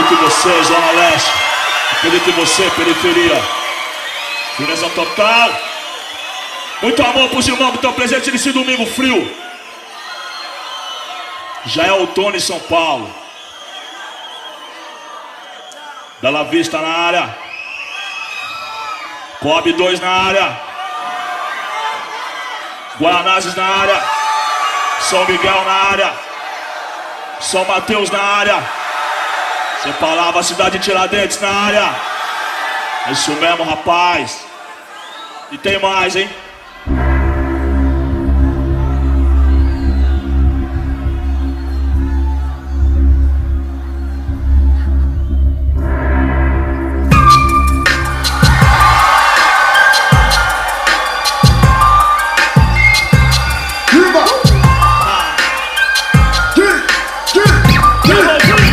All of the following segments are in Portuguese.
Acredito em você, Zona Leste. Acredito em você, periferia. Firmeza total. Muito amor pros irmãos que estão presentes nesse domingo frio. Já é outono em São Paulo. Bela Vista na área. Coab 2 na área. Guanazes na área. São Miguel na área. São Mateus na área. Você falava, cidade de Tiradentes na área. É isso mesmo, rapaz. E tem mais, hein?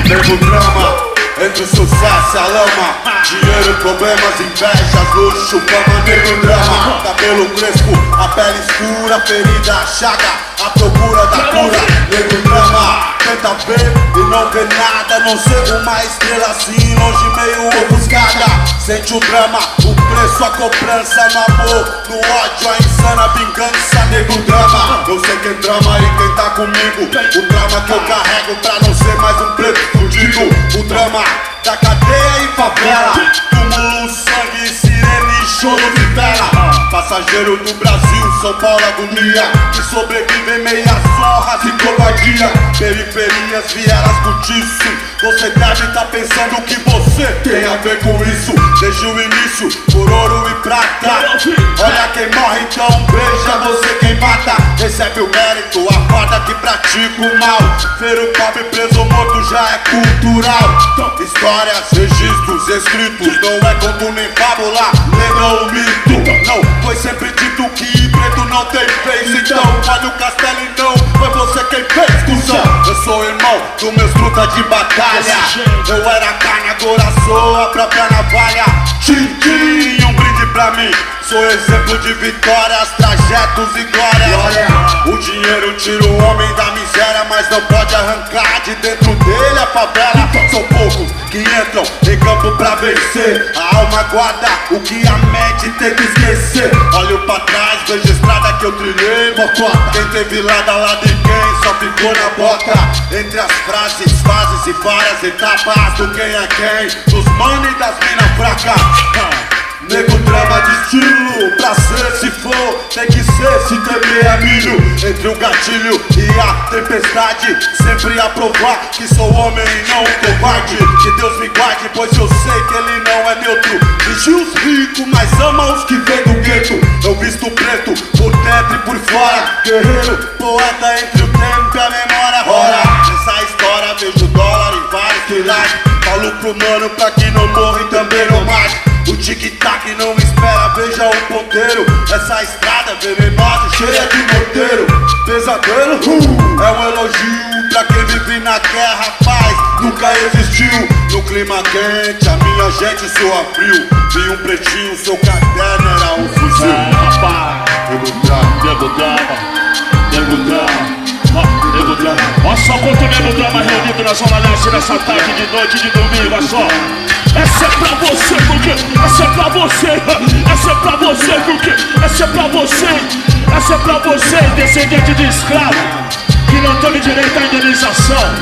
Nego drama, entre o sucesso e a lama. Dinheiro, problemas, invejas, luxo, fama. Nego drama, cabelo crespo, a pele escura, ferida, chaga, a procura da cura. Nego drama, tenta ver e não vê nada. Não ser uma estrela assim, longe meio ofuscada. Sente o drama, o preço, a cobrança no amor, no ódio, a insana vingança. Nego drama, eu sei quem drama e quem tá comigo. O drama que eu carrego pra não ser mais um preto fudido. O drama da cadeia e favela, túmulo, sangue, sirene, choro de vela. Passageiro do Brasil, São Paulo agonia, que sobrevivem meias honras e covardia. Periferias, vielas, cortiço. Você deve tá pensando que você tem a ver com isso. Desde o início, por ouro e prata. Olha quem morre, então veja você quem mata. Recebe o mérito, a farda que pratica o mal. Ver o pobre preso ou morto já é cultural. Histórias, registros, escritos, não é conto nem fábula, lembra o mito. Não, foi sempre dito que preto não tem vez. Então, olha o castelo e não foi você quem fez, cuzão. Eu sou irmão do meus truta de batalha. Eu era carne, agora sou a própria navalha. Tchim, um brinde pra mim. Sou exemplo de vitórias, trajetos e glórias. O dinheiro tira o homem da miséria, mas não pode arrancar de dentro dele a favela. São poucos que entram em campo pra vencer. A alma guarda o que a mente tem que esquecer. Olho pra trás, vejo estrada que eu trilhei, mocota. Quem teve lado lá de quem só ficou na bota. Entre as frases, fases e várias etapas do quem é quem, dos mano e das mina fracas. Nego drama de estilo, pra ser se for, tem que ser se temer a milho. Entre o gatilho e a tempestade, sempre a provar que sou homem e não um covarde. Que Deus me guarde, pois eu sei que ele não é neutro. Vigia os ricos, mas ama os que vêm do gueto. Eu visto preto, por dentro e por fora. Guerreiro, poeta entre o tempo e a memória. Ora, nessa história vejo dólar em vários pilares. Falo pro mano pra que não morra e também não mate. O tic-tac não espera, veja o ponteiro. Essa estrada venenosa, cheia de morteiro. Pesadelo, é um elogio pra quem vive na guerra, paz nunca existiu. No clima quente, a minha gente soa frio. Vi um pretinho, seu caderno era um fuzil. Rapaz, nego drama, nego drama. Nego drama. Olha só quanto nego drama reunido na Zona Leste nessa tarde de noite de domingo, olha só. Essa é pra você, porque essa é pra você. Essa é pra você, porque essa é pra você. Essa é pra você, descendente de escravo, que não teve direito à indenização.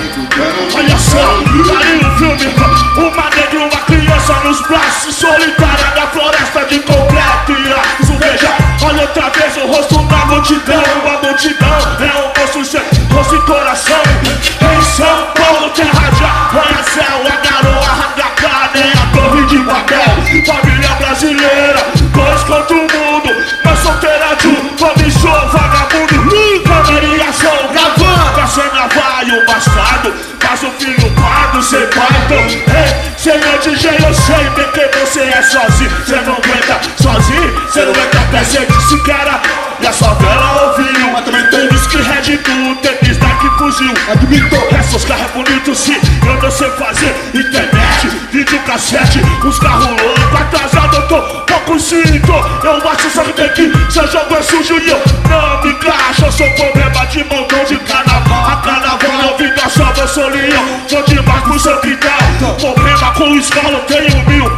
Olha só, tá aí o filme. Uma negra e uma criança nos braços, solitária na floresta de concreto. E isso veja, olha outra vez o rosto da multidão. Uma multidão é um moço sem rosto e coração. Em São Paulo, terra de arranha-céu, a garoa arranca-cara, nem a torre de Babel. Família brasileira, dois contra o mundo. Mas solteira de um comichão, vagabundo. Camariação, gravando, a cena vai o bastardo. Faz o filho pardo, sem pai. Então, ei, senhor DJ, eu sei bem que você é sozinho. Você não aguenta sozinho, você não aguenta pé, você disse que era. E a sua vela ouviu, mas também tem uns que Red Bull, tênis daqui fuzil. Admitou, esses carros é bonito sim, eu não sei fazer internet, vídeo cassete, os carros loucos, atrasado eu tô pouco cinto. Eu acho só que tem que ser jogo é sujo e eu não me encaixo. Eu sou problema de montão de carnaval. A carnaval eu vim da só, eu sou leão, sou demais pro seu quintal. Problema com escola, eu tenho mil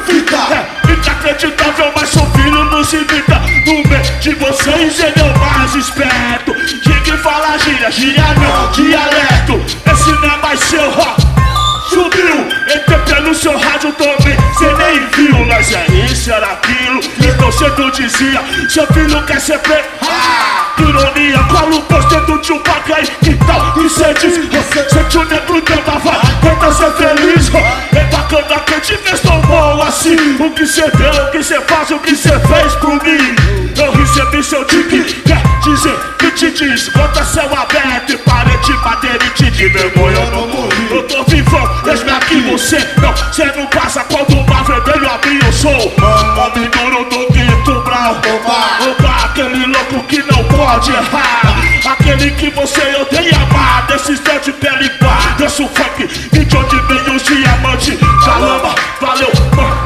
fita. Inacreditável, mas seu filho nos imita. No meio de vocês ele é o mais esperto. Quem fala gíria, gíria não, dialeto. Esse não é mais seu rock. Subiu, entrei pelo seu rádio também, cê nem viu. Mas é isso, era aquilo, então cê não dizia. Seu filho quer ser preto, ironia. Cola o pôster do tio Pac aí, que tal que cê diz? Cê tio negro tenta, vai, tenta ser feliz. É bacana que eu te vejo tão bom assim. O que cê deu, o que cê faz, o que cê fez por mim. Eu recebi seu tique, quer dizer que te diz. Bota céu aberto e parede, madeira e te diz. Vergonha, eu não morri, eu tô vivão. Desde aqui você não passa quando o mar vermelho abrir. Eu sou homem duro do Guito Brau. Oba, aquele louco que não pode errar. Aquele que você odeia amar. Desses dedos de pele pá, desse funk, e de onde vem os diamantes. Calama, valeu, mano.